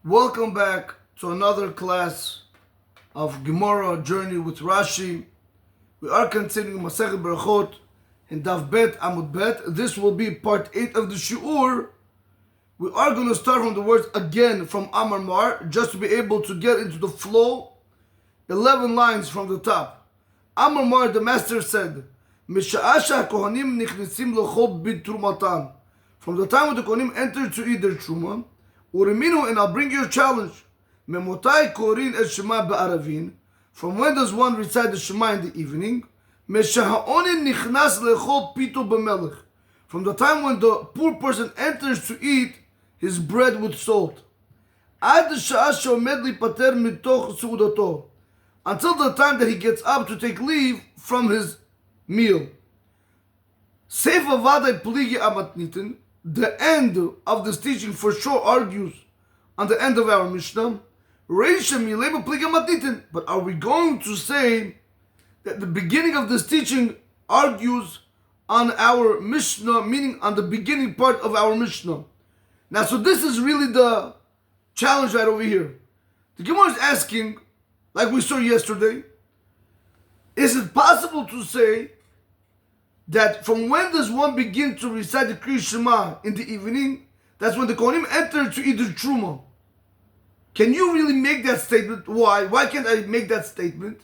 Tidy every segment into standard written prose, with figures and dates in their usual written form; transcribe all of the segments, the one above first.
Welcome back to another class of Gemara Journey with Rashi. We are continuing Masecht Berachot in Daf Bet Amud Bet. This will be part 8 of the Shi'ur. We are going to start from the words again from Amar Mar, just to be able to get into the flow. 11 lines from the top. Amar Mar, the master said, Misha'asha kohanim nichnesim l'chol b'trumatan. From the time when the kohanim entered to eat their truma, Uriminu, and I'll bring you a challenge. Memotai korin es shema ba'aravin. From when does one recite the Shema in the evening? Meshaha'onin nichnas lechol pito b'melech. From the time when the poor person enters to eat his bread with salt. Ad sha'a she'omed lipater mitoch su'udato. Until the time that he gets up to take leave from his meal. Seifa vadai pligi amatnitin. The end of this teaching for sure argues on the end of our Mishnah. But are we going to say that the beginning of this teaching argues on our Mishnah, meaning on the beginning part of our Mishnah? Now, so this is really the challenge right over here. The Gemara is asking, like we saw yesterday, is it possible to say that from when does one begin to recite the Kriya Shema in the evening? That's when the Kohanim enter to eat the Truma. Can you really make that statement? Why? Why can't I make that statement?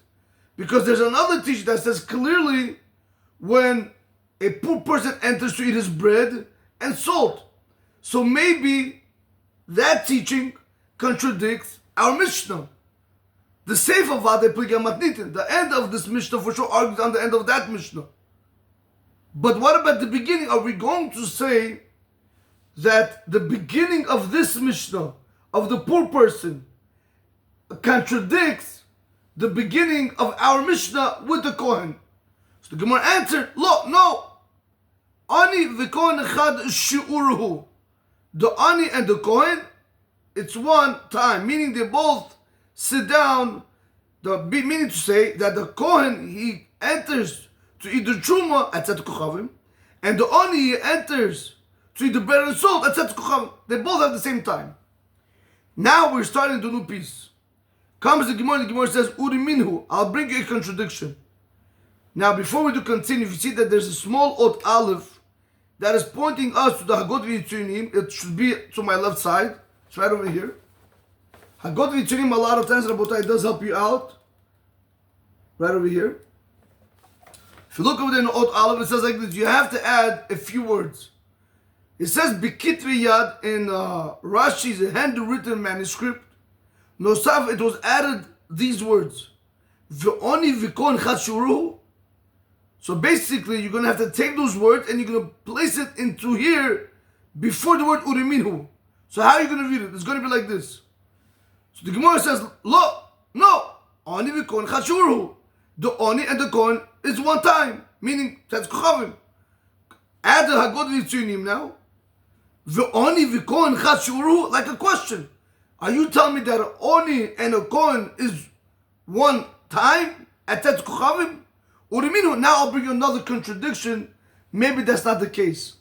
Because there's another teaching that says clearly when a poor person enters to eat his bread and salt. So maybe that teaching contradicts our Mishnah. The Seif of Vadei Pligi Matnitin, the end of this Mishnah for sure argues on the end of that Mishnah. But what about the beginning? Are we going to say that the beginning of this Mishnah, of the poor person, contradicts the beginning of our Mishnah with the Kohen? So the Gemara answered, no. Ani v'Kohen echad shi'uruhu. The Ani and the Kohen, it's one time, meaning they both sit down, meaning to say that the Kohen, he enters to eat the truma at Tzat Kochavim, and the Oni enters to eat the bread and salt at Tzat Kochavim. They both have the same time. Now we're starting the new piece. Comes the Gemara says, Uri minhu, I'll bring you a contradiction. Now before we do continue, if you see that there's a small Ot Aleph that is pointing us to the Hagot V'Yitzunim, it should be to my left side. It's right over here. Hagot V'Yitzunim, a lot of times, Rabotai, it does help you out. Right over here. If you look over there in the Ot Aleph, it says like this, you have to add a few words. It says Bikitri Yad in Rashi's handwritten manuscript. Nosaf, it was added these words. V'oni v'kon chashuru. So basically, you're going to have to take those words and you're going to place it into here before the word uriminu. So how are you going to read it? It's going to be like this. So the Gemara says, no. Oni v'kon chashuru. The Oni and the Kohen is one time, meaning that's Kochavim. Add the Hagot V'Yitzunim now. The Oni v'Kohen Chashuru, like a question. Are you telling me that an Oni and a Kohen is one time at Tet Kochavim? Uriminu, now I'll bring you another contradiction. Maybe that's not the case.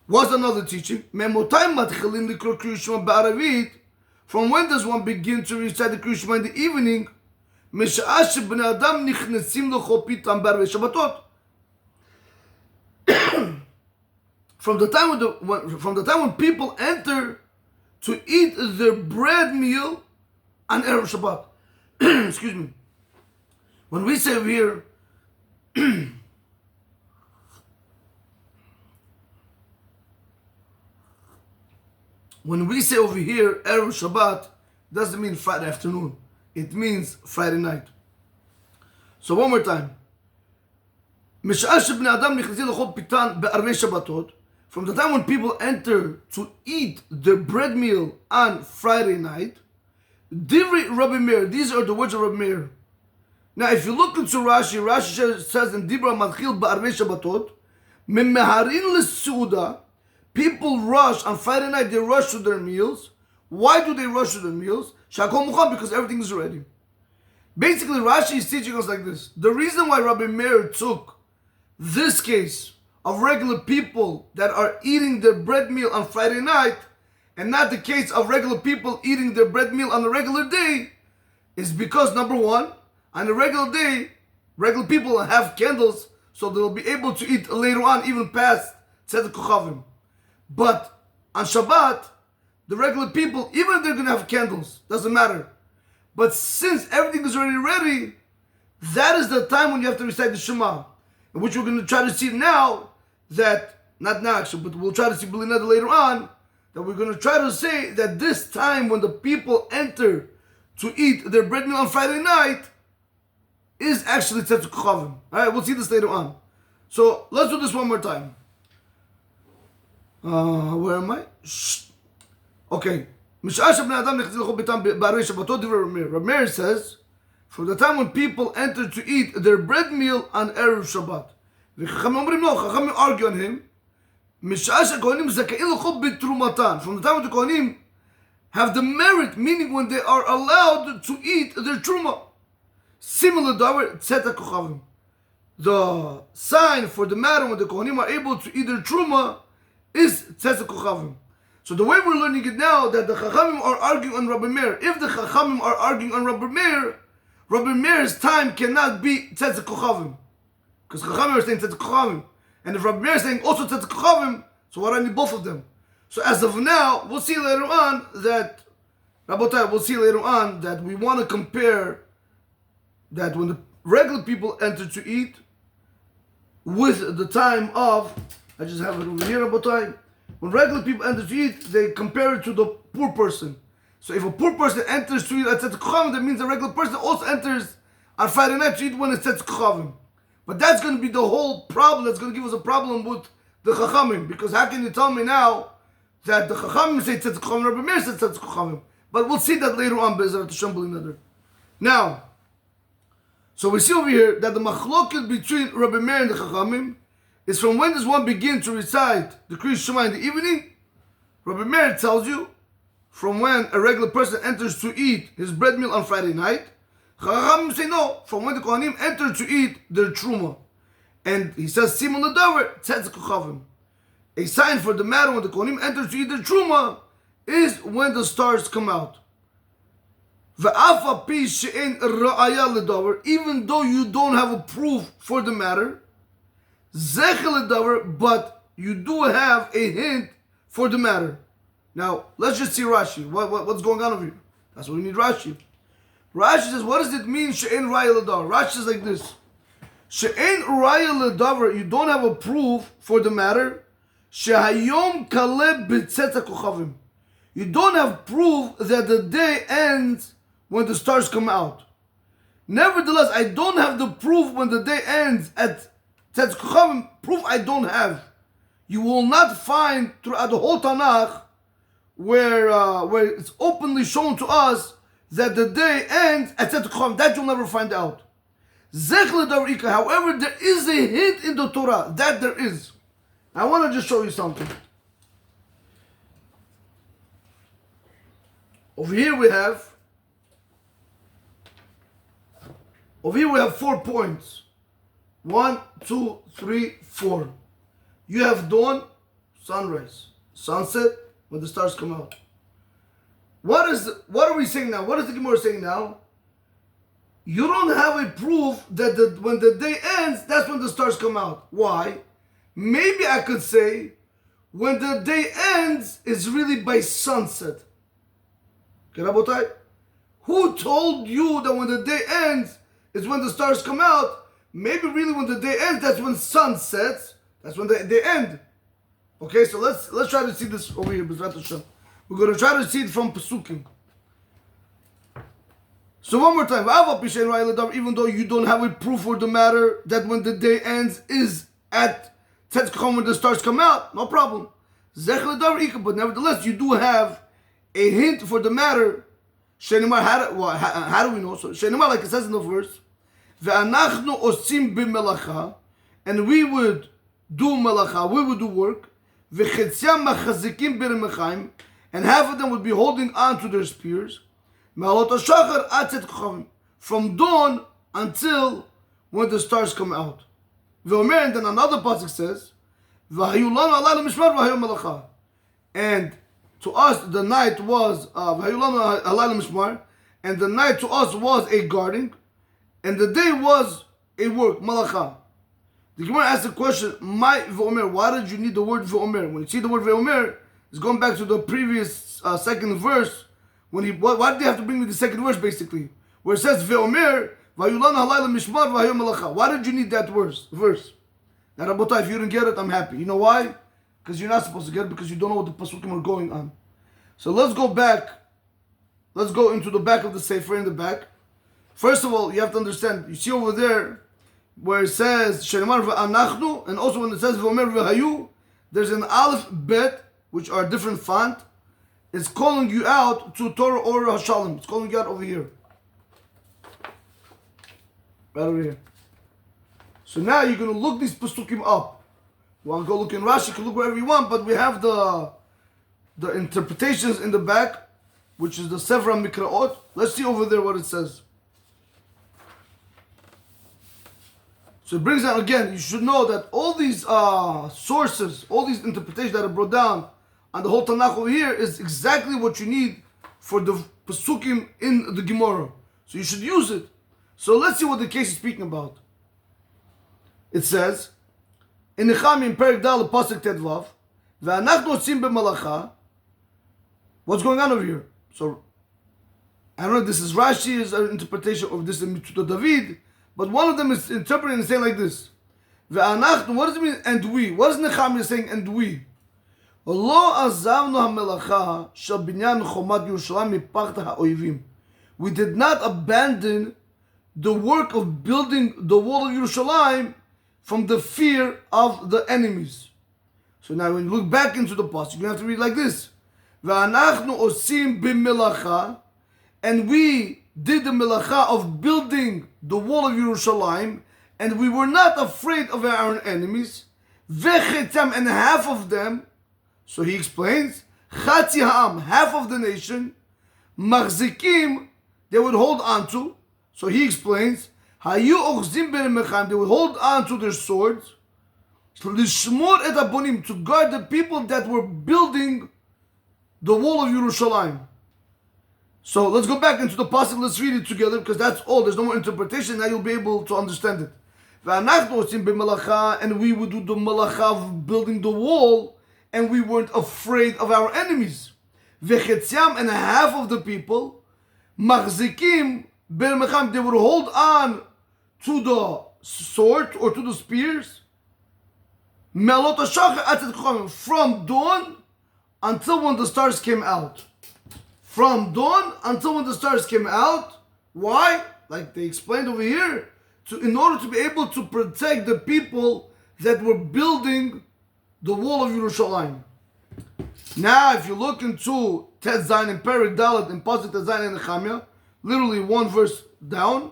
What's another teaching? Memotai matchilim likro Kriya Shema ba'aravit. From when does one begin to recite the Kriya Shema in the evening? From the time when people enter to eat their bread meal on Erev Shabbat. Excuse me. When we say over here, Erev Shabbat, doesn't mean Friday afternoon. It means Friday night. So one more time. From the time when people enter to eat their bread meal on Friday night, Divri Rabbi Meir, these are the words of Rabbi Meir. Now if you look into Rashi says in Dibra Matchil Ba'arvei Shabbatot, Memeharin l'Suda, people rush on Friday night, they rush to their meals. Why do they rush to their meals? Shakol Mukham, because everything is ready. Basically, Rashi is teaching us like this. The reason why Rabbi Meir took this case of regular people that are eating their bread meal on Friday night and not the case of regular people eating their bread meal on a regular day, is because, number one, on a regular day, regular people have candles, so they'll be able to eat later on, even past Tzedek Kochavim. But on Shabbat, the regular people, even if they're going to have candles, doesn't matter. But since everything is already ready, that is the time when you have to recite the Shema. Which we're going to try to see now, that, not now actually, but we'll try to see B'linada later on, that we're going to try to say that this time when the people enter to eat their bread meal on Friday night is actually Tzedek Kochavim. Alright, we'll see this later on. So, let's do this one more time. Where am I? Okay. Rameir says, from the time when people enter to eat their bread meal on Erev Shabbat. Chachamim argue on him. From the time when the Kohanim have the merit, meaning when they are allowed to eat their truma. Similar davar Tzedek Kochavim. The sign for the matter when the Kohanim are able to eat their truma is Tzedek Kochavim. So the way we're learning it now, that the Chachamim are arguing on Rabbi Meir. If the Chachamim are arguing on Rabbi Meir's time cannot be Tzedek Kochavim. Because Chachamim are saying Tzedek Kochavim. And if Rabbi Meir is saying also Tzedek Kochavim, so why do I need both of them? So as of now, we'll see later on that, Rabotai, we'll see later on that we want to compare that when the regular people enter to eat with the time of, I just have it over here, Rabotai. When regular people enter to eat, they compare it to the poor person. So if a poor person enters to eat at Tzedek Kochavim, that means a regular person also enters on Friday night to eat when it's Tzedek Kochavim. But that's going to be the whole problem. That's going to give us a problem with the Chachamim. Because how can you tell me now that the Chachamim say Tzedek Kochavim, Rabbi Meir says Tzedek Kochavim? But we'll see that later on, Be'ezrat Hashem B'linada. Now, so we see over here that the machloket between Rabbi Meir and the Chachamim is from when does one begin to recite the Kriya Shema in the evening? Rabbi Meir tells you from when a regular person enters to eat his bread meal on Friday night. Chachamim say no, from when the Kohanim enter to eat their truma. And he says, Simon Ladavar, Tzedek Kochavim. A sign for the matter when the Kohanim enter to eat their truma is when the stars come out. Even though you don't have a proof for the matter, but you do have a hint for the matter. Now, let's just see Rashi. What's going on over here? That's what we need Rashi. Rashi says, what does it mean, She'en Raya L'davar? Rashi says like this. She'en Raya L'davar, you don't have a proof for the matter. She'hayom kaleb b'tzedek kochavim. You don't have proof that the day ends when the stars come out. Nevertheless, I don't have the proof when the day ends at Tzedek Kochavim. Proof I don't have. You will not find throughout the whole Tanakh where it's openly shown to us that the day ends at Tzedek Kochavim. That you'll never find out. However, there is a hint in the Torah. That there is. I want to just show you something. Over here we have 4 points. 1, 2, 3, 4. You have dawn, sunrise, sunset, when the stars come out. What are we saying now? What is the Gemara saying now? You don't have a proof that when the day ends, that's when the stars come out. Why? Maybe I could say when the day ends is really by sunset. Okay, Rabotai? Who told you that when the day ends is when the stars come out? Maybe really when the day ends, that's when sun sets. That's when they end. Okay, so let's try to see this over here. We're going to try to see it from Pesukim. So one more time. Even though you don't have a proof for the matter that when the day ends is at Tzedek Kochavim when the stars come out, no problem. But nevertheless, you do have a hint for the matter. How do we know? So, like it says in the verse, "Ve'anachnu osim b'melacha," and we would do melacha, we would do work. V'chetziyam machazikim b'remechaim, and half of them would be holding on to their spears. Me'alot hashachar ad Tzedek Kochavim, from dawn until when the stars come out. Ve'omer, and then another pasuk says, "V'hayu lanu alayla mishmar v'hayu melacha," and to us the night was Vayulanu Halayla Mishmar, and the night to us was a guarding, and the day was a work, Malacha. The Gemara asks the question, "My Ve'omer, why did you need the word Ve'omer?" When you see the word Ve'omer, it's going back to the previous second verse. Why did they have to bring me the second verse basically? Where it says Ve'omer, Vayulanu Halayla Mishmar, Vayom Malacha. Why did you need that verse? Now, Rabotai, if you didn't get it, I'm happy. You know why? Because you're not supposed to get it, because you don't know what the Pasukim are going on. So let's go back. Let's go into the back of the Sefer in the back. First of all, you have to understand, you see over there, where it says, Shenamar v'anachnu, and also when it says v'omer v'hayu, there's an aleph bet, which are different font. It's calling you out to Torah or Hashalom. It's calling you out over here. Right over here. So now you're going to look these Pasukim up. You want to go look in Rashi, you can look wherever you want, but we have the interpretations in the back, which is the Sefer Mikraot. Let's see over there what it says. So it brings out again, you should know that all these sources, all these interpretations that are brought down on the whole Tanakh over here is exactly what you need for the Pasukim in the Gemara. So you should use it. So let's see what the case is speaking about. It says, in Nechami, Perek Dal, Pasuk Tedvav, Ve'anachnu otzim b'malacha. What's going on over here? So, I don't know if this is Rashi's interpretation of this in Mitzvot David, but one of them is interpreting and saying like this. Ve'anachnu, what does it mean, and we? What is Nechami saying, and we? Lo azavnu ha'melacha shel binyan chomat Yerushalayim mipachta ha'oivim. We did not abandon the work of building the wall of Yerushalayim from the fear of the enemies. So now when you look back into the pasuk, you have to read like this. Ve'anachnu osim b'melacha, and we did the melacha of building the wall of Yerushalayim, and we were not afraid of our enemies. Ve'chetam, and half of them, so he explains, Chatzi ha'am, half of the nation, Machzikim, they would hold on to. So he explains, Hayu ochzim be'mecham, they would hold on to their swords, Lishmor et abonim, to guard the people that were building the wall of Yerushalayim. So let's go back into the pasuk, let's read it together, because that's all, there's no more interpretation, now you'll be able to understand it. And we would do the malacha of building the wall, and we weren't afraid of our enemies. Vechetziam, and half of the people, machzikim be'mecham, they would hold on to the sword or to the spears, melot hashachar atzet chachamim, from dawn until when the stars came out. From dawn until when the stars came out. Why? Like they explained over here, in order to be able to protect the people that were building the wall of Yerushalayim. Now, if you look into Tet Zayin and Perek Dalet and Pasuk Tet Zayin and Nechemia, literally one verse down,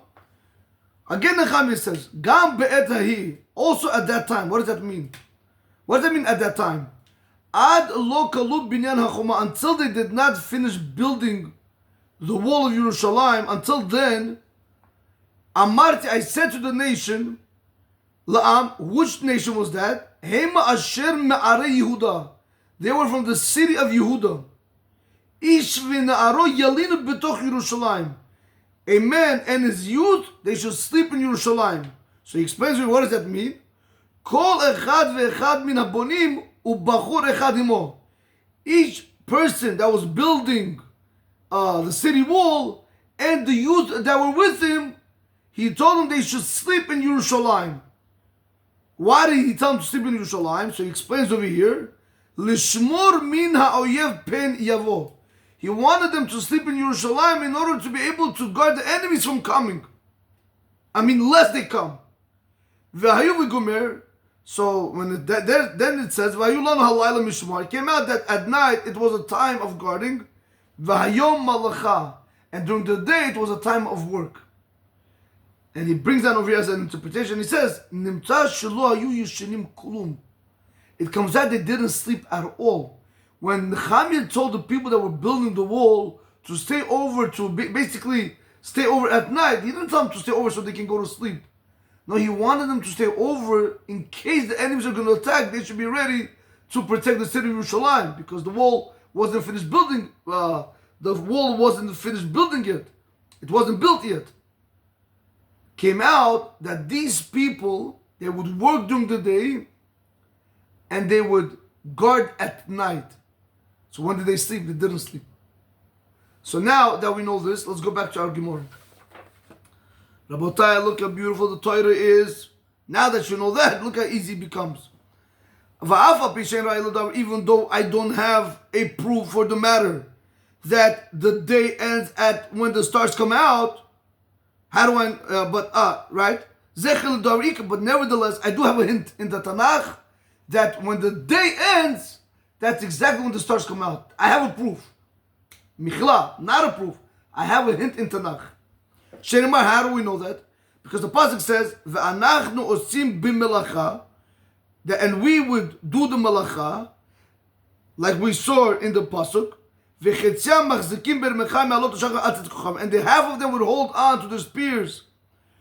again Nechemia says, Gam be'et hahi, also at that time. What does that mean? What does that mean at that time? Ad lo kalut binyan hachoma, until they did not finish building the wall of Yerushalayim, until then, Amarti, I said to the nation, La'am, which nation was that? Hema asher me'are Yehuda. They were from the city of Yehuda. Ish v'na'aro yalinu b'toch Yerushalayim. A man and his youth, they should sleep in Yerushalayim. So he explains to me, what does that mean? Kol echad ve'echad min habonim u'bachur echad imo. Each person that was building the city wall and the youth that were with him, he told them they should sleep in Yerushalayim. Why did he tell them to sleep in Yerushalayim? So he explains over here, Lishmor min ha'oyev pen yavo. He wanted them to sleep in Yerushalayim in order to be able to guard the enemies from coming. Lest they come. V'hayu v'gomer. So when then it says, V'hayu lanu halayla mishmar. It came out that at night it was a time of guarding. V'hayom malacha. And during the day it was a time of work. And he brings that over here as an interpretation. He says, Nimtza shelo hayu yishenim kulum. It comes out they didn't sleep at all. When Nechemia told the people that were building the wall to stay over, to basically stay over at night, he didn't tell them to stay over so they can go to sleep. No, he wanted them to stay over in case the enemies are going to attack. They should be ready to protect the city of Yerushalayim, because the wall wasn't finished building. The wall wasn't finished building yet. It wasn't built yet. Came out that these people, they would work during the day and they would guard at night. So when did they sleep? They didn't sleep. So now that we know this, let's go back to our Gemara. Rabotai, look how beautiful the Torah is. Now that you know that, look how easy it becomes. Even though I don't have a proof for the matter that the day ends at when the stars come out, how do I, right? But nevertheless, I do have a hint in the Tanakh that when the day ends, that's exactly when the stars come out. I have a proof. Michla, not a proof. I have a hint in Tanakh. Shenimar, how do we know that? Because the pasuk says, "Ve'anachnu osim b'melacha," and we would do the melacha, like we saw in the pasuk. Ve'chetziam machzikim bermechai me'alot hashachar ad tzet kocham, and the half of them would hold on to the spears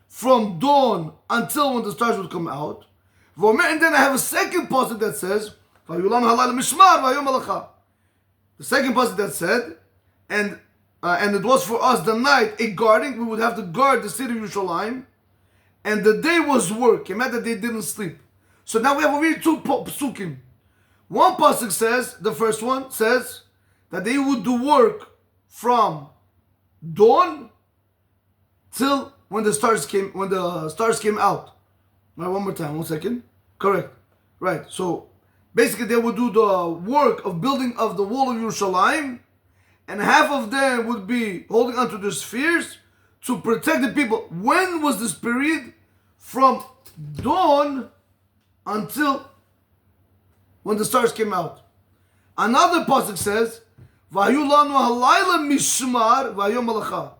from dawn until when the stars would come out. And then I have a second pasuk that says, "Vayulam halal mishmar vayom melacha." The second pasuk that said, and it was for us the night a guarding. We would have to guard the city of Yerushalayim, and the day was work. It meant that they didn't sleep. So now we have already two psukim. One pasuk says, the first one says that they would do work from dawn till when the stars came out. Right, one more time, 1 second. Correct. Right. So basically they would do the work of building of the wall of Yerushalayim, and half of them would be holding onto the spheres to protect the people. When was this period? From dawn until when the stars came out. Another pasuk says, "Vayu lanu halayla mishmar vayom malacha."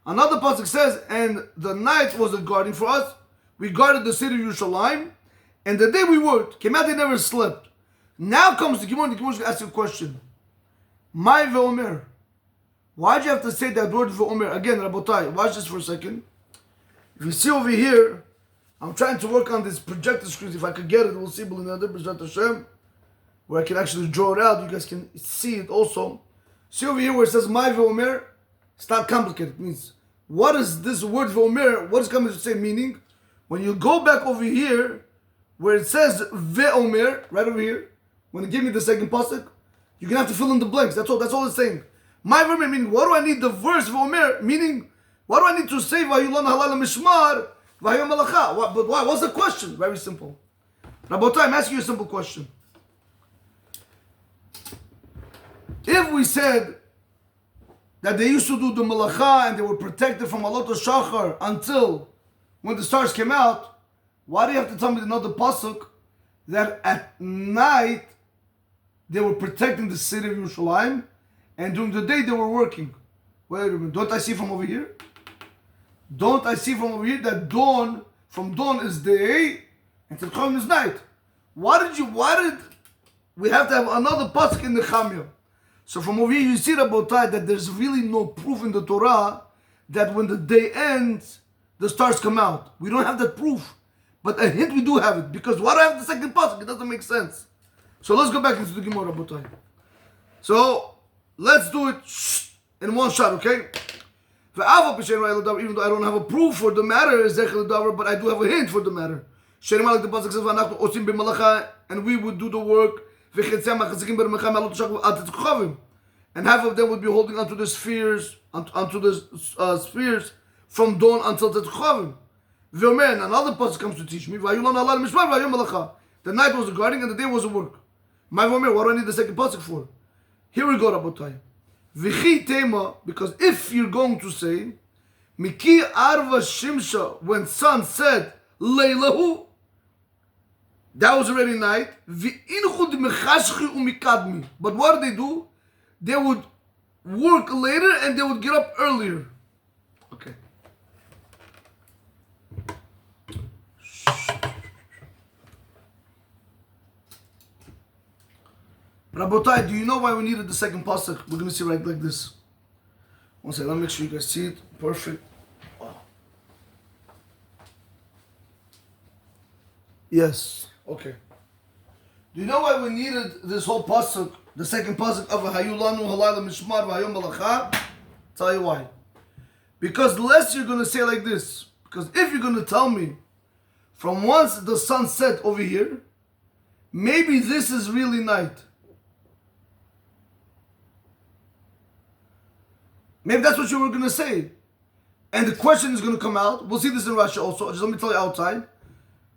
Another pasuk says, and the night was a guarding for us. We guarded the city of Yerushalayim, and the day we worked. Came out, they never slept. Now comes the Gemara. The Gemara is going to ask you a question. My ve'omer. Why do you have to say that word ve'omer? Again, Rabotai, watch this for a second. If you see over here, I'm trying to work on this projector screen. If I could get it, we'll see another projector Hashem, where I can actually draw it out. You guys can see it also. See over here where it says my ve'omer. It's not complicated. It means, what is this word ve'omer? What is coming to say meaning? When you go back over here, where it says ve'omer, right over here, when it give me the second pasuk, you're gonna have to fill in the blanks. That's all it's saying. My ve'omer meaning, what do I need the verse ve'omer? Meaning, what do I need to say vayulan halal mishmar vayom malacha? But why? What's the question? Very simple. Rabotai, I'm asking you a simple question. If we said that they used to do the malacha and they were protected from alot shachar until when the stars came out, why do you have to tell me another pasuk that at night they were protecting the city of Yerushalayim and during the day they were working? Wait a minute, don't I see from over here? Don't I see from over here that from dawn is day and Tzedchom is night? Why did we have to have another pasuk in the Chamya? So from over here you see, Rabotai, that there's really no proof in the Torah that when the day ends, the stars come out. We don't have that proof. But a hint we do have it. Because why do I have the second pasuk? It doesn't make sense. So let's go back into the Gemara, Rabotai. So let's do it in one shot, okay? Even though I don't have a proof for the matter, but I do have a hint for the matter. Like the pasuk says, and we would do the work. And half of them would be holding onto the spheres, spheres from dawn until Tzedchom. Another pasuk comes to teach me. The night was the guarding and the day was the work. My vomer, what do I need the second pasuk for? Here we go, Rabotai. V'chi tema, because if you're going to say, Miki arva shimsha, when sun said, Leilahu, that was already night. But what do? They would work later and they would get up earlier. Okay. Rabotai, do you know why we needed the second pasuk? We're going to see right like this. One second, let me make sure you guys see it. Perfect. Wow. Yes. Okay. Do you know why we needed this whole pasuk the second pasuk of Hayu Lanu Halayla Mishmar V'Hayom Malacha. Tell you why. Because lest you're going to say like this. Because if you're going to tell me from once the sun set over here, maybe this is really night. Maybe that's what you were going to say. And the question is going to come out. We'll see this in Rashi also. Just let me tell you outside.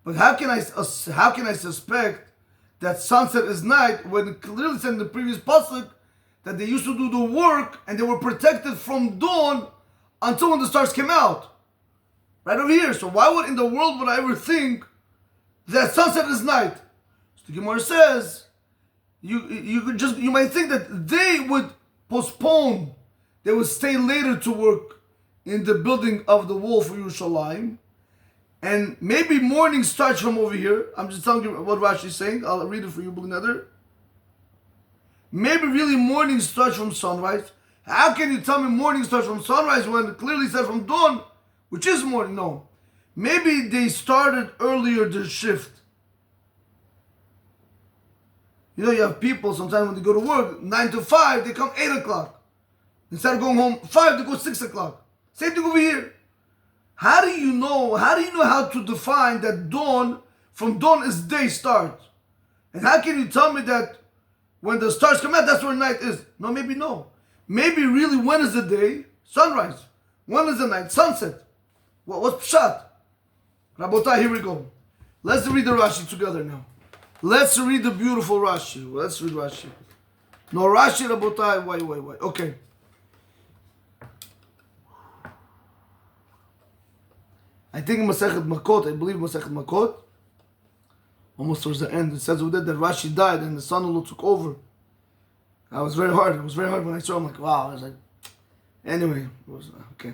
But how can I suspect that sunset is night when it clearly said in the previous pasuk that they used to do the work and they were protected from dawn until when the stars came out? Right over here. So why would in the world would I ever think that sunset is night? So the Gemara says you might think that they would postpone, they would stay later to work in the building of the wall for Yerushalayim. And maybe morning starts from over here. I'm just telling you what Rashi is saying. I'll read it for you, Nether. Maybe really morning starts from sunrise. How can you tell me morning starts from sunrise when it clearly said from dawn, which is morning? No. Maybe they started earlier their shift. You know, you have people sometimes when they go to work, 9 to 5, they come 8 o'clock. Instead of going home 5, they go 6 o'clock. Same thing over here. How do you know how to define that dawn, from dawn is day start? And how can you tell me that when the stars come out, that's where night is? No, maybe no. Maybe really when is the day? Sunrise. When is the night? Sunset. What's pshat? Rabotai, here we go. Let's read the Rashi together now. Let's read the beautiful Rashi. Let's read Rashi. No Rashi, Rabotai, wait. Okay. I think Masecht Makot, I believe Masecht Makot, almost towards the end, it says over there that Rashi died and the son-in-law took over. It was very hard. It was very hard when I saw him. Like, wow. I was like, anyway, it was okay.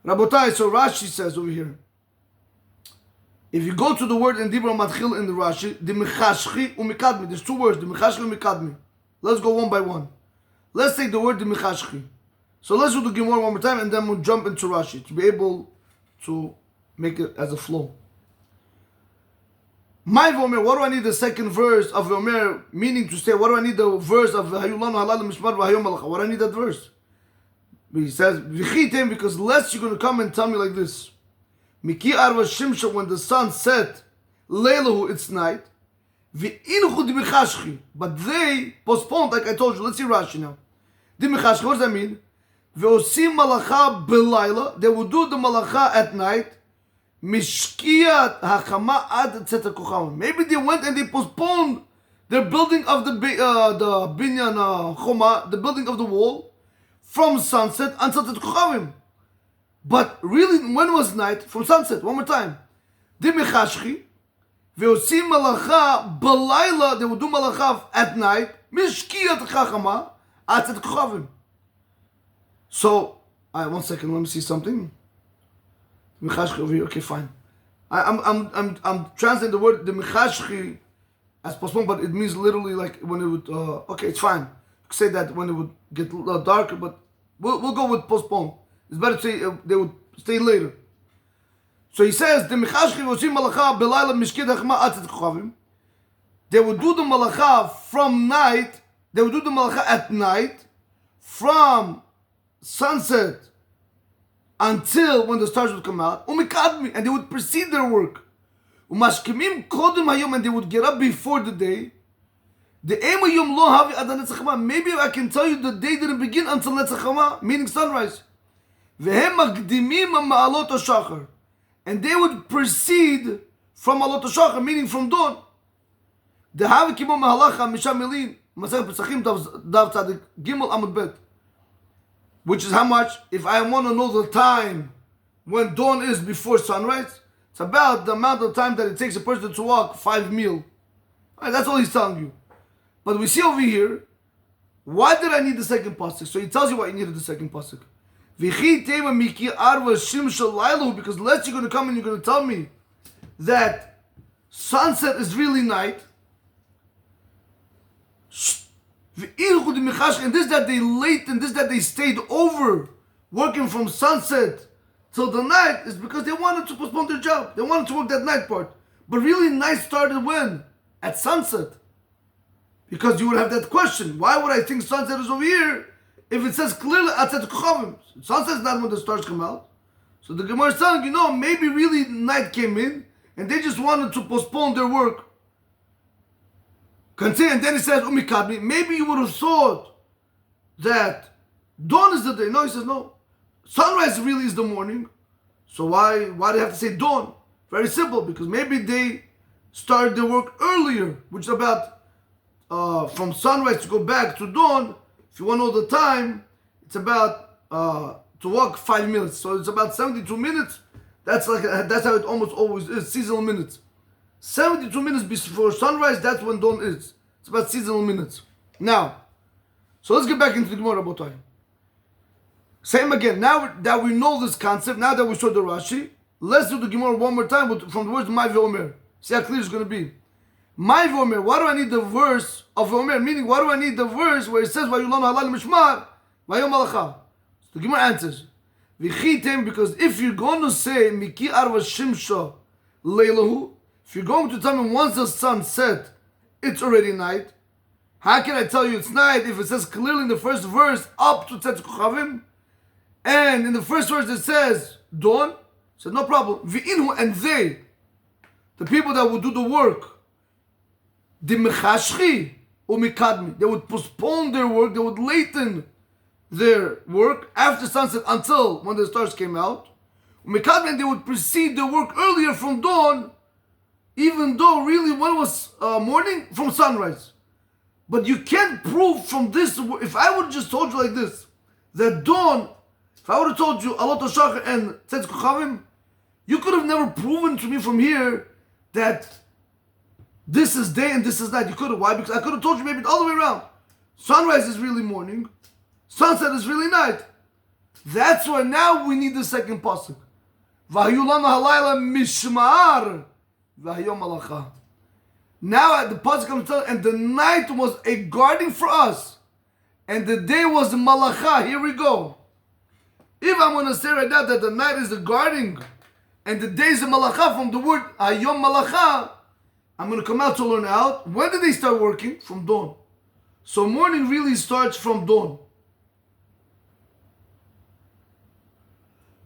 Rabotai, so Rashi says over here, if you go to the word in Dibra Matchil in the Rashi, the Mechashchi umikadmi, there's two words, the Mechashchi umikadmi. Let's go one by one. Let's take the word the Mechashchi. So let's do the Gemara one more time and then we'll jump into Rashi to be able to make it as a flow. My Vomer, what do I need the second verse of Vomer, meaning to say, what do I need the verse of Hayulanu Halal Mishmar V'Hayom Malacha? What do I need that verse? He says, V'chitem, because lest you're going to come and tell me like this. Miki Arva Shimsha, when the sun set, Leilahu, it's night. V'inchu D'Michashchi, but they postponed, like I told you. Let's see Rashi now. D'Michashchi, what does that mean? Ve'osim malacha belayla, they will do the malacha at night. Mishkiyat hachama ad tzeta kocham. Maybe they went and they postponed their building of the binyan choma, the building of the wall, from sunset until tzeta kochavim. But really, when was night? From sunset. One more time. Dimechashchi ve'osim malacha belayla, they will do malacha at night. Mishkiyat hachama ad tzeta kochavim. So, one second, let me see something. Mechashchi over here, okay, fine. I'm translating the word the Mechashchi as postponed, but it means literally like when it would. Okay, it's fine. You could say that when it would get darker, but we'll go with postponed. It's better to say they would stay later. So he says the Mechashchi v'osim malacha belayla mishkid hachma atzet kochavim. They would do the malacha from night. They would do the malacha at night from sunset until when the stars would come out, and they would proceed their work. And they would get up before the day. Maybe I can tell you the day didn't begin until Netzach, meaning sunrise. And they would proceed from Alot HaShachar, meaning from dawn. Which is how much, if I want to know the time when dawn is before sunrise, it's about the amount of time that it takes a person to walk 5 mil. Right, that's all he's telling you. But we see over here, why did I need the second pasuk? So he tells you why you needed the second pasuk. Because unless you're going to come and you're going to tell me that sunset is really night, and this that they late and this that they stayed over working from sunset till the night is because they wanted to postpone their job. They wanted to work that night part. But really night started when? At sunset. Because you would have that question. Why would I think sunset is over here if it says clearly Atzet Kochavim? Sunset is not when the stars come out. So the Gemara is telling you, maybe really night came in and they just wanted to postpone their work. Continue, and then he says, Umikadmi, maybe you would have thought that dawn is the day. No, he says no. Sunrise really is the morning. So why do you have to say dawn? Very simple, because maybe they started their work earlier, which is about from sunrise to go back to dawn. If you want to know the time, it's about to walk 5 minutes. So it's about 72 minutes. That's how it almost always is, seasonal minutes. 72 minutes before sunrise, that's when dawn is. It's about seasonal minutes. Now, so let's get back into the Gemara, Rabotai. Same again. Now that we know this concept, now that we saw the Rashi, let's do the Gemara one more time from the words Mai Ve'omer. See how clear it's going to be. Mai Ve'omer. Why do I need the verse of Ve'omer? Meaning, why do I need the verse where it says Vayulam halal mishmar Vayom malacha? So the Gemara answers, V'chitem, because if you're going to say Miki arva shimsha leilahu, if you're going to tell me once the sun set, it's already night. How can I tell you it's night if it says clearly in the first verse up to Tzet Kochavim, and in the first verse it says dawn? So no problem. V'inhu, and they, the people that would do the work, dimechashchi umikadmi, they would postpone their work, they would lengthen their work after sunset until when the stars came out. Umikadmi, and they would precede their work earlier from dawn, even though really when it was morning, from sunrise. But you can't prove from this. If I would have just told you like this, that dawn, if I would have told you Alot HaShachar and Tzet Kochavim, you could have never proven to me from here that this is day and this is night. You could have. Why? Because I could have told you maybe all the way around. Sunrise is really morning. Sunset is really night. That's why now we need the second pasuk. Vayulanu halayla mishmar v'hayom malacha. Now the pasuk comes to tell, and the night was a guarding for us, and the day was malacha. Here we go. If I'm going to say right now that the night is the guarding, and the day is the malacha from the word hayom malacha, I'm going to come out to learn out. When did they start working? From dawn. So morning really starts from dawn.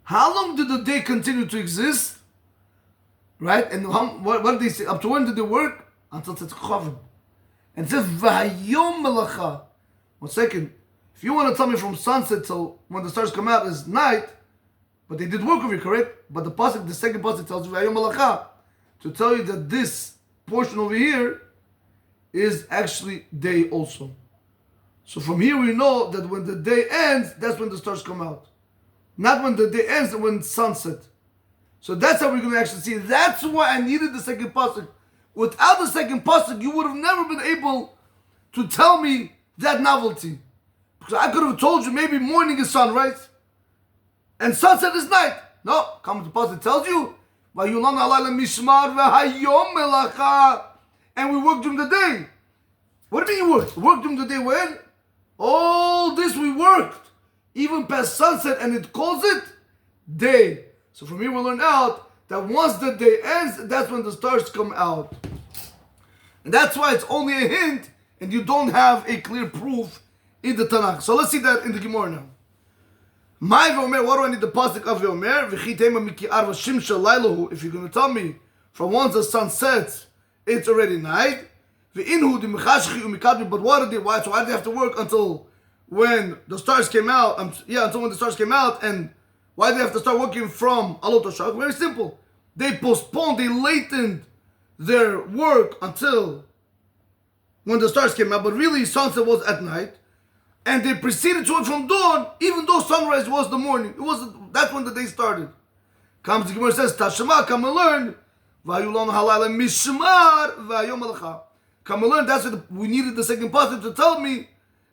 How long did the day continue to exist? Right? And what did they say? Up to when did they work? Until Tzet Kochavim. And it says, V'hayom melacha. 1 second. If you want to tell me from sunset till when the stars come out is night, but they did work over here, correct? But the second pasuk tells you, V'hayom melacha, to tell you that this portion over here is actually day also. So from here we know that when the day ends, that's when the stars come out. Not when the day ends, when sunset. So that's how we're going to actually see. That's why I needed the second pasuk. Without the second pasuk, you would have never been able to tell me that novelty. Because I could have told you maybe morning is sunrise and sunset is night. No, comes the pasuk tells you, Vayulam halayla mishmar v'hayom melacha, and we worked during the day. What do you mean you worked? Worked during the day when? All this we worked, even past sunset, and it calls it day. So from here we learn out that once the day ends, that's when the stars come out. And that's why it's only a hint, and you don't have a clear proof in the Tanakh. So let's see that in the Gemara now. My Ve'omer, what do I need the pasuk of Ve'omer? V'chitema miki arva shimsha lailahu. If you're going to tell me, from once the sun sets, it's already night. V'inhu dimechashchi umikadmi. But what did they? Why? So why did they have to work until when the stars came out? Until when the stars came out, and why did they have to start working from Alot HaShachar? Very simple. They postponed, they lengthened their work until when the stars came out, but really sunset was at night, and they proceeded to it from dawn, even though sunrise was the morning. That's when the day started. Comes the Gemara says, Tashema, come and learn. Vayulam halayla mishmar v'hayom malacha. Come and learn. That's what we needed the second pasuk to tell me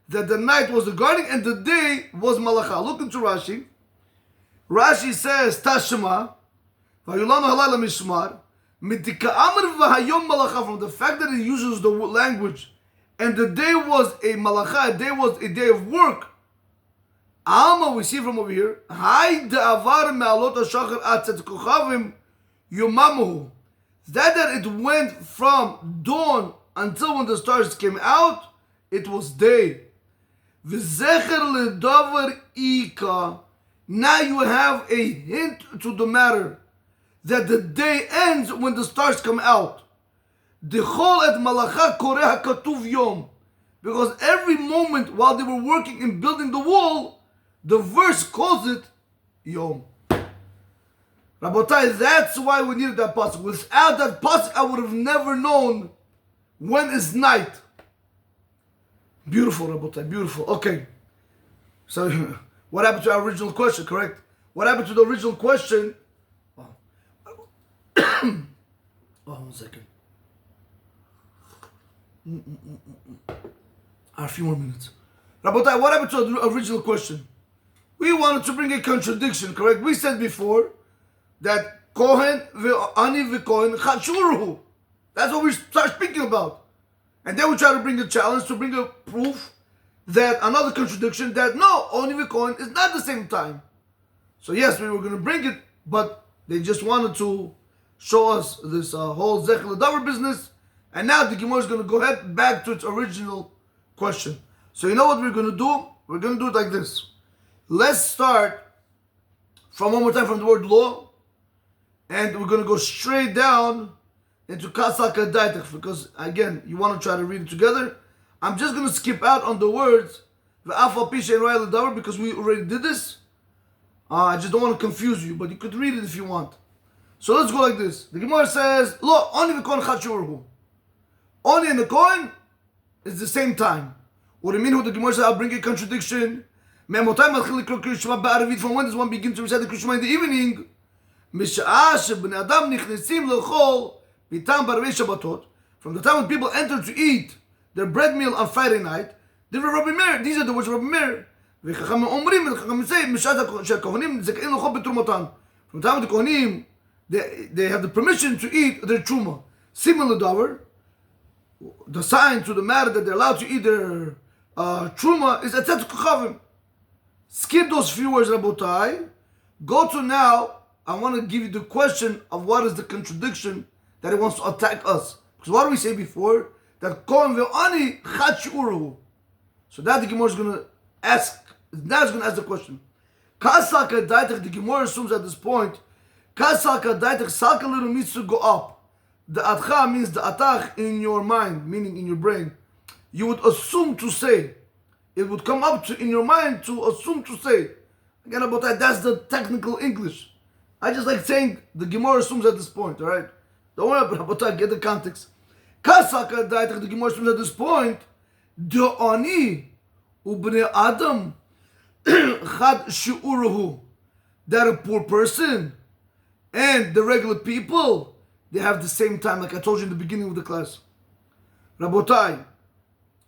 that the night was the guarding and the day was malacha. Look into Rashi. Rashi says, Tashema, Vayulam halayla mishmar. From the fact that it uses the language, and the day was a malacha, a day was a day of work. Alma, we see from over here, that it went from dawn until when the stars came out, it was day. V'zecher ledavar ika. Now you have a hint to the matter that the day ends when the stars come out. Dechol et malacha koreh katuv yom. Because every moment while they were working in building the wall, the verse calls it yom. Rabotai, that's why we needed that pasuk. Without that pasuk, I would have never known when is night. Beautiful, Rabotai, beautiful. Okay. So, what happened to our original question, correct? What happened to the original question? Oh, 1 second. A few more minutes. Rabotai, what happened to the original question? We wanted to bring a contradiction, correct? We said before that Kohen ve'ani ve'Kohen chashuruhu. That's what we start speaking about. And then we try to bring a challenge, to bring a proof that another contradiction, that no, Oni ve'Kohen is not the same time. So yes, we were going to bring it, but they just wanted to show us this whole Zech L'Davar business. And now the Gemara is going to go ahead back to its original question. So you know what we're going to do? We're going to do it like this. Let's start from one more time from the word law. And we're going to go straight down into Kasaka Daitach, because again, you want to try to read it together. I'm just going to skip out on the words because we already did this. I just don't want to confuse you, but you could read it if you want. So let's go like this. The Gemara says, "Lo, only the Kohen chachurhu." Only and the Kohen is the same time. What do you mean? Who the Gemara says, I'll bring a contradiction. From when does one begin to recite the Krishma in the evening? From the time when people enter to eat their bread meal on Friday night, these are the words of Rabbi Meir. From the time when the Kohanim, they have the permission to eat their truma. Similar davar, the sign to the matter that they're allowed to eat their truma is etzet kochavim. Skip those few words, Rabotai. Go to now. I want to give you the question of what is the contradiction that it wants to attack us. Because what did we say before? That Kohen ve'ani chachuru. So that the Gemara is going to ask. Now it's going to ask the question. Kasaka daitach. The Gemara assumes at this point. Kasaka daitach. Saka little means to go up. The atcha means the atach in your mind, meaning in your brain. You would assume to say. It would come up to in your mind to assume to say. Again, about that, that's the technical English. I just like saying the Gemara assumes at this point, alright? Don't worry about that, get the context. Kasaka daitach, the Gemara assumes at this point, Do'ani ubnei Adam chad shi'uruhu. That a poor person and the regular people, they have the same time, like I told you in the beginning of the class. Rabotai,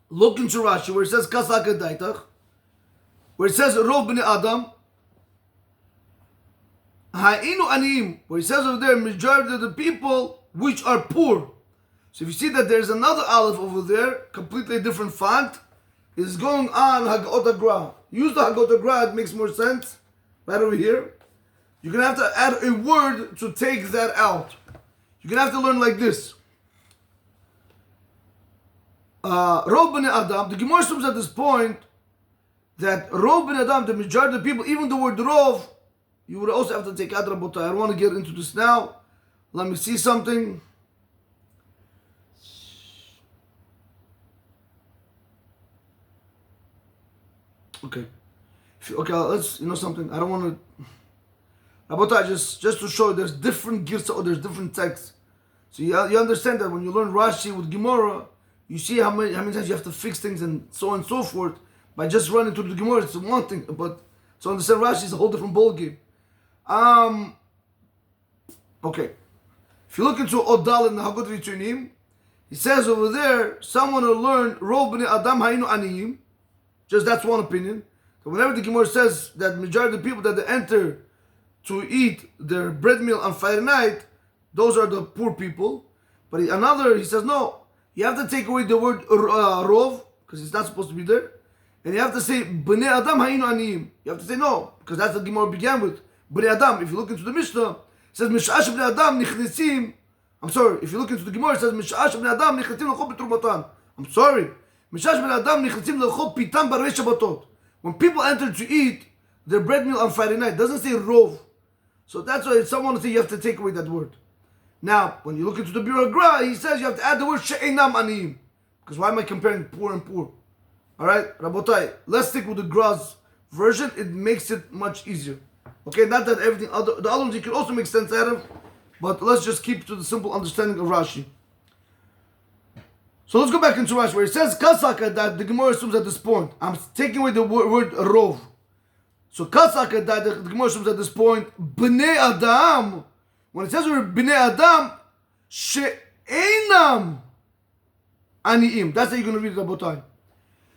look into Rashi where it says Kasaka daitach, where it says Rov bnei Adam, Ha'inu aniyim, where it says over there, majority of the people which are poor. So if you see that there's another aleph over there, completely different font, is going on Hagot Agra. Use the Hagot Agra, it makes more sense. Right over here. You're going to have to add a word to take that out. You're going to have to learn like this. Rov bnei Adam, the Gemara assumes at this point that Rov bnei Adam, the majority of the people, even the word Rov, you would also have to take out Rabotai. I don't want to get into this now. Let me see something. Okay. Okay, let's, you know something. I don't want to... Rabotai, just to show you, there's different girsa or there's different texts. So you understand that when you learn Rashi with Gemara, you see how many times you have to fix things and so on and so forth. By just running to the Gemara, it's one thing. But so understand Rashi is a whole different ballgame. Okay. If you look into Odal and Hagot Ritunim, he says over there, someone will learn Rov bnei Adam Hainu Aniyim. Just that's one opinion. So whenever the Gemara says that majority of the people that they enter to eat their bread meal on Friday night, those are the poor people. But another, he says, no, you have to take away the word Rov, because it's not supposed to be there. And you have to say Bnei Adam Hainu Aniyim. You have to say no, because that's what the Gemara began with. Bnei Adam, if you look into the Mishnah, it says Mish'ash Bnei Adam Nichnesim I'm sorry, if you look into the Gemara, it says, Mishash b'nei Adam nichletzim l'chol b'trumatan. I'm sorry. Mishash b'nei Adam nichletzim l'chol pitam b'arei Shabbatot. When people enter to eat their bread meal on Friday night, it doesn't say rov. So that's why someone will say you have to take away that word. Now, when you look into the Biur HaGra, he says you have to add the word she'enam aniyim. Because why am I comparing poor and poor? Alright, Rabotai, let's stick with the Gra's version. It makes it much easier. Okay, not that everything other, the other ones you can also make sense out of, but let's just keep to the simple understanding of Rashi. So let's go back into Rashi where it says Kasaka that the Gemara assumes at this point. I'm taking away the word rov. So Kasaka that the Gemara assumes at this point Bnei Adam. When it says we're Bnei Adam, she'enam aniyim. That's how you're going to read it, Rabotai.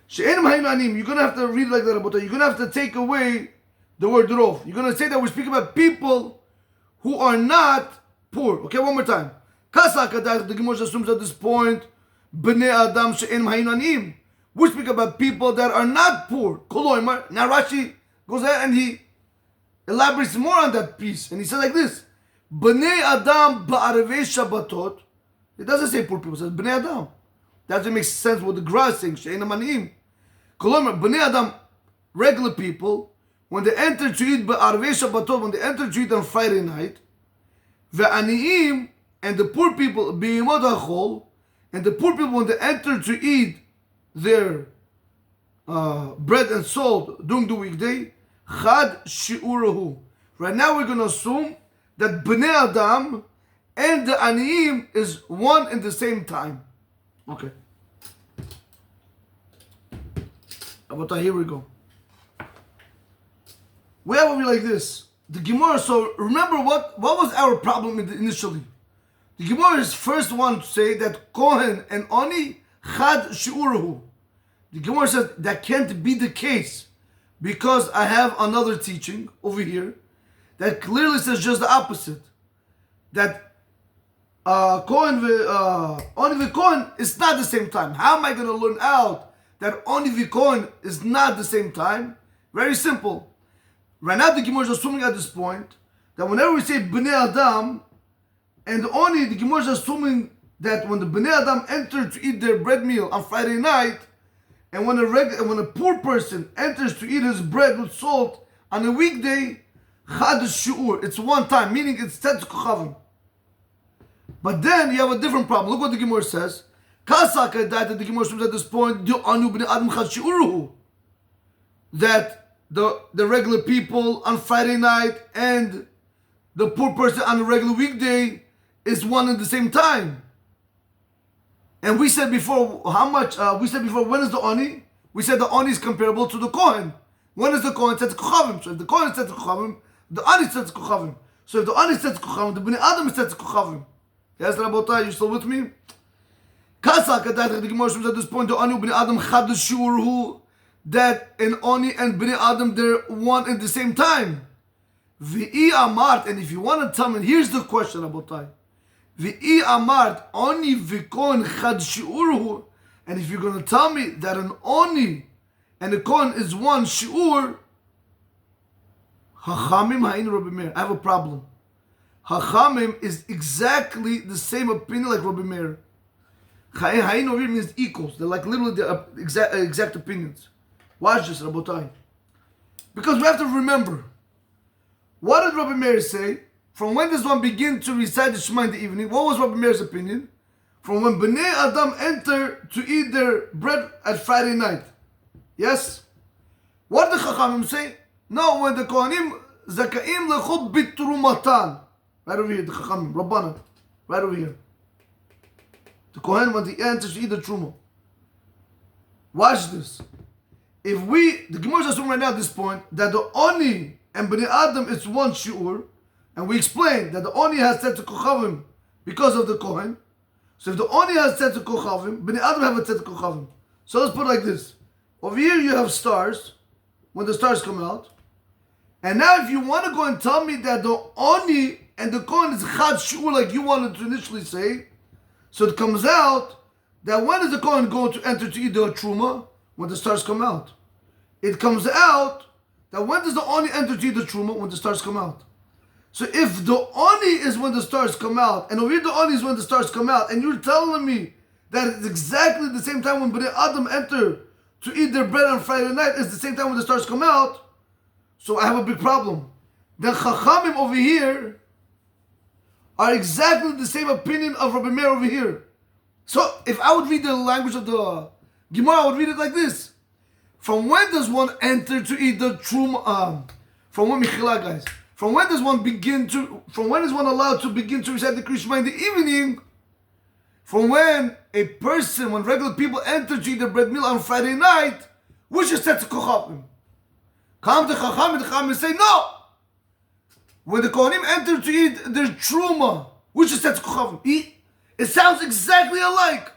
She'enam aniyim. You're going to have to read it like that, Rabotai. You're going to have to take away the word rov. You're going to say that we're speaking about people who are not poor. Okay, one more time. Kasaka that the Gemara assumes at this point Bnei Adam she'enam aniyim. We speak about people that are not poor. Koloimar. Now Rashi goes ahead and he elaborates more on that piece. And he says like this. Bnei Adam ba'arevei Shabbatot. It doesn't say poor people. It says Bnei Adam. That doesn't make sense what the Gra is saying. She'enam aniyim. Koloimar. Bnei Adam, regular people, when they enter to eat ba'arevei Shabbatot, when they enter to eat on Friday night, ve'aniyim, and the poor people, bi'imot ha'chol, and the poor people, when they enter to eat their bread and salt during the weekday, chad shi'urahu. Right now we're going to assume that Bnei Adam and the Aniyim is one in the same time. Okay. But here we go. We have it like this. The Gemara, so remember what was our problem initially? The Gemara is first one to say that Kohen and Oni chad shi'urahu. The Gemara says that can't be the case because I have another teaching over here that clearly says just the opposite. That Kohen Oni v'Kohen is not the same time. How am I going to learn out that Oni v'Kohen is not the same time? Very simple. Right now the Gemara is assuming at this point that whenever we say Bnei Adam and Oni, the Gemara is assuming that when the Bnei Adam enter to eat their bread meal on Friday night, and when a poor person enters to eat his bread with salt on a weekday, chad shi'ur, it's one time, meaning it's tet kochavim. But then you have a different problem. Look what the Gemara says. Kasaka that the Gemara says at this point, that the regular people on Friday night and the poor person on a regular weekday is one at the same time. And we said before, when is the Oni? We said the Oni is comparable to the Kohen. When is the Kohen set to Kochavim? So if the Kohen is set to Kochavim, the Oni is set to Kochavim. So if the Oni is set to Kochavim, the Bnei Adam is set to Kochavim. Yes, Rabotai, you still with me? Kasak, that the Gemara says at this point, the Oni Bnei Adam chad shi'urhu, that an Oni and Bnei Adam, they're one at the same time. V'i amart, and if you want to tell me, here's the question, Rabotai. V'i amart Oni v'Kohen chad shi'urhu, and if you're going to tell me that an Oni and a Kohen is one shi'ur, Hachamim ha'in Rabbi Meir. I have a problem. Hachamim is exactly the same opinion like Rabbi Meir. Ha'in over here means equals. They're like literally the exact opinions. Watch this, Rabotai. Because we have to remember, what did Rabbi Meir say? From when does one begin to recite the Shema in the evening? What was Rabbi Meir's opinion? From when Bnei Adam enter to eat their bread at Friday night. Yes? What did the Chachamim say? No, when the Kohanim Zakaim lechol bitrumatan. Right over here, the Chachamim, Rabbanan. Right over here. The Kohen, when he enters to eat the Truma. Watch this. The Gemara is assuming right now at this point that the Oni and Bnei Adam is one shi'ur, and we explained that the Oni has set to Kochavim because of the Kohen. So if the Oni has set to Kochavim, Bnei Adam have a set to Kochavim. So let's put it like this. Over here you have stars, when the stars come out. And now if you want to go and tell me that the Oni and the Kohen is chad shi'ur like you wanted to initially say, so it comes out that when is the Kohen going to enter to eat the Truma? When the stars come out. It comes out that when does the Oni enter to eat the Truma? When the stars come out. So if the Ani is when the stars come out, and over here the Ani is when the stars come out, and you're telling me that it's exactly the same time when Bnei Adam enter to eat their bread on Friday night, it's the same time when the stars come out, so I have a big problem. The Chachamim over here are exactly the same opinion of Rabbi Meir over here. So if I would read the language of the Gemara, I would read it like this. From when does one enter to eat the Truma? From when, Michila, guys? From when does one begin to? From when is one allowed to begin to recite the Kriya Shema in the evening? From when a person, when regular people enter to eat their bread meal on Friday night, which is set to Kochavim. Come to Chacham, the Chacham say no. When the Kohanim enter to eat their Truma, which is set to Kochavim. It sounds exactly alike.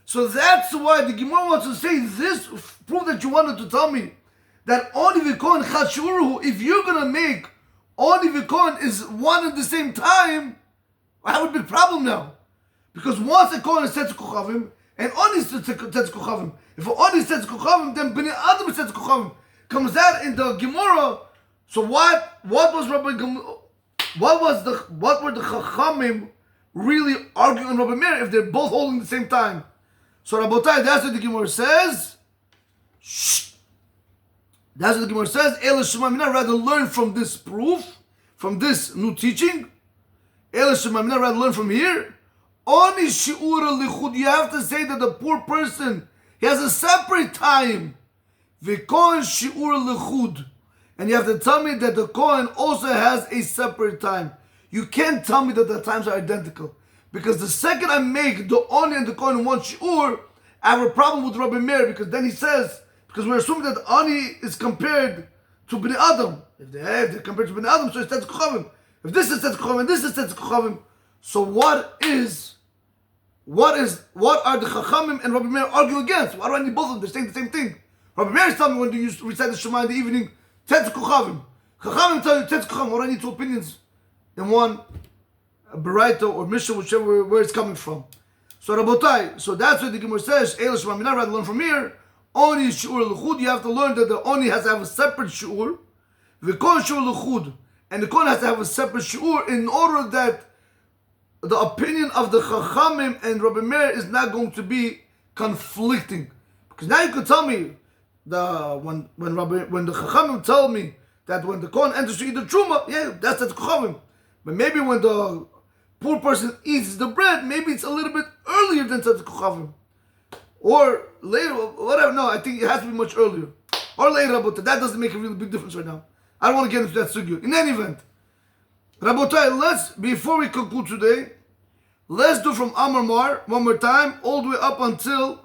So that's why the Gemara wants to say this proof that you wanted to tell me that Oni v'Kohen Chad Shuruhu, if you're going to make Oni v'Kohen is one at the same time, I have a big problem now. Because once a Kohen is set to Kochavim, and Oni is set to Kochavim. If Oni is set to Kochavim, then Bnei Adam is set to Kochavim. Comes that in the Gemara. So what was what were the Chachamim really arguing on Rabbi Meir if they're both holding the same time? So Rabotai, that's what the Gemara says. That's what the Gemara says. Ela Shema Mina, rather learn from this proof, from this new teaching. Ela Shema Mina, rather learn from here. Oni Shi'ura Lichud, you have to say that the poor person, he has a separate time. V'Kohen Shi'ura Lichud. And you have to tell me that the Kohen also has a separate time. You can't tell me that the times are identical. Because the second I make the Oni and the Kohen in one Shi'ur, I have a problem with Rabbi Meir, because then he says, because we're assuming that the Ani is compared to Bnei Adam. If they're compared to Bnei Adam, so it's Tetz Kochavim. If this is Tetz Kochavim and this is Tetz Kochavim, so what are the Chachamim and Rabbi Meir arguing against? Why do I need both of them? They're saying the same thing. Rabbi Meir is telling me when you recite the Shema in the evening, Tetz Kochavim. Chachamim tell you Tetz Kochavim. What do I need two opinions in one? Baraita or Mishnah, whichever where it's coming from. So Rabotai, so that's what the Gemara says. Eila Shema Mina, rather learn from here. Oni Shi'ur L'chud, you have to learn that the Oni has to have a separate Shi'ur. V'Kohen Shi'ur L'chud, and the Kohen has to have a separate Shi'ur in order that the opinion of the Chachamim and Rabbi Meir is not going to be conflicting. Because now you could tell me when the Chachamim tell me that when the Kohen enters to eat the Truma, yeah, that's the Chachamim. But maybe when the poor person eats the bread, maybe it's a little bit earlier than Tzedek Kochavim. Or later, whatever. No, I think it has to be much earlier. Or later, but that doesn't make a really big difference right now. I don't want to get into that sugya. In any event, Rabotai, before we conclude today, let's do from Amar Mar one more time, all the way up until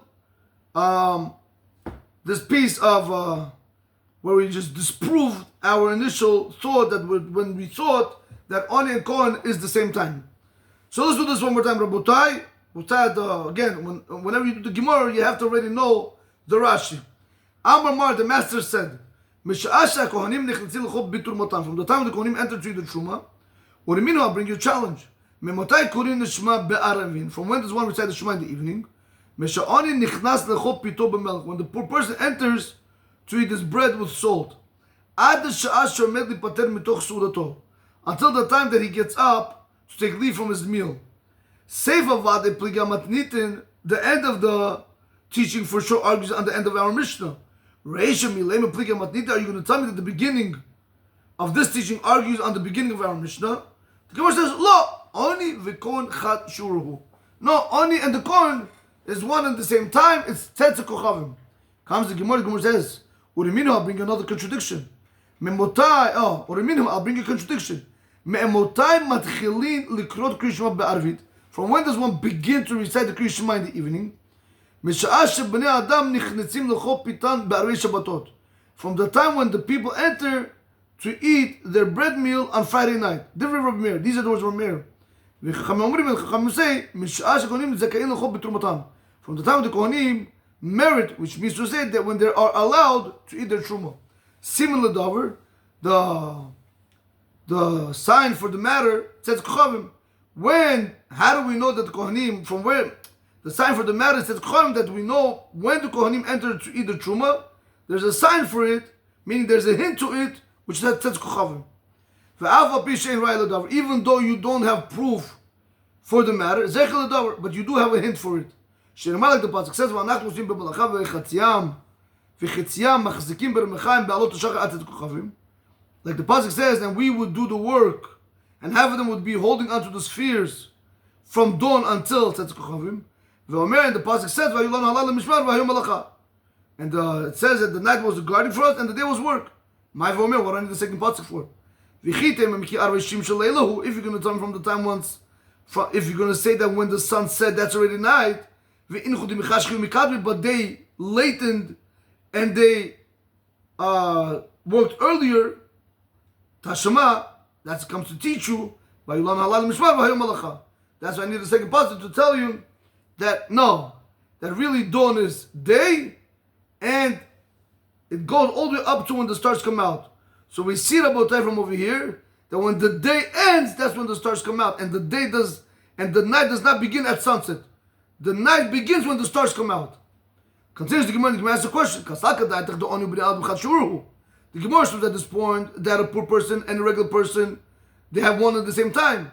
this piece of where we just disproved our initial thought that when we thought that Ani and Kohen is the same time. So let's do this one more time, Rabotai. Again, whenever you do the Gemara, you have to already know the Rashi. Amar Mar, the master said, from the time the Kohanim entered to the Truma, I'll bring you a challenge. From when does one recite the Shema in the evening? When the poor person enters to eat his bread with salt. Until the time that he gets up to take leave from his meal. The end of the teaching for sure argues on the end of our Mishnah. Are you going to tell me that the beginning of this teaching argues on the beginning of our Mishnah? The Gemara says, "Lo, Oni v'Kohen Chad Shuruhu." No, Oni and the Kohen is one at the same time. It's Tetz Kochavim. Comes the Gemara says, "Uriminu, I'll bring you another contradiction." I'll bring you a contradiction. From when does one begin to recite the Kriya Shema in the evening? From the time when the people enter to eat their bread meal on Friday night. Different Rabbi Meir. These are the words of Rabbi Meir. From the time the Kohanim merit, which means to say that when they are allowed to eat their truma. Similar davar, the sign for the matter says Kochavim. How do we know that the Kohanim, from where? The sign for the matter says Kochavim, that we know when the Kohanim enter to eat the truma. There's a sign for it, meaning there's a hint to it, which says Kochavim. Even though you don't have proof for the matter, but you do have a hint for it. Like the pasuk says, like the pasuk says, and we would do the work, and half of them would be holding onto the spheres from dawn until Tzatz Kochavim. And the pasuk says, and it says that the night was guarding for us and the day was work. What do I need the second pasuk for? If you're going to tell me from the time once, if you're going to say that when the sun set, that's already night, but they latened and they worked earlier, Tashama, that comes to teach you, that's why I need the second pasuk to tell you that no, that really dawn is day, and it goes all the way up to when the stars come out. So we see Rabotai from over here that when the day ends, that's when the stars come out, and the night does not begin at sunset. The night begins when the stars come out. Continues the Gemara asks the question. The Gemara shows at this point that a poor person and a regular person, they have one at the same time,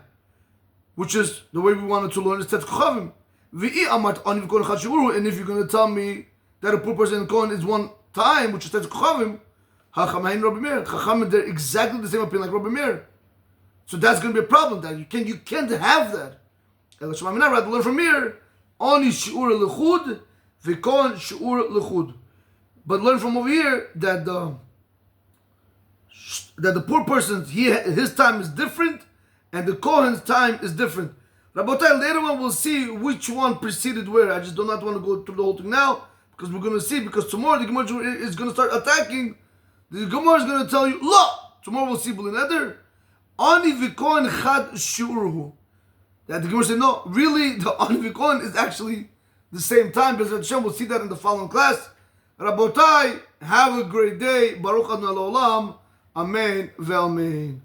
which is the way we wanted to learn is Tzatz Kochavim. And if you're going to tell me that a poor person and Kohen is one time, which is Tzatz Kochavim, they're exactly the same opinion like Rabbi Meir. So that's going to be a problem. That you can't have that. I have to learn from here. Oni shiur lechud, v'kohen shiur lechud. But learn from over here that the poor person's his time is different, and the Kohen's time is different. Rabotai, later on we'll see which one preceded where. I just do not want to go through the whole thing now because we're going to see. Because tomorrow the Gemara is going to start attacking. The Gemara is going to tell you, look, tomorrow we'll see B'lin Eder. Ani v'kohen chad shiurhu. That the Gemara said, no, really, the Ani v'kohen is actually the same time. Bezrat Hashem, we'll see that in the following class. Rabotai, have a great day. Baruch Adonai L'olam. Amen ve'amen.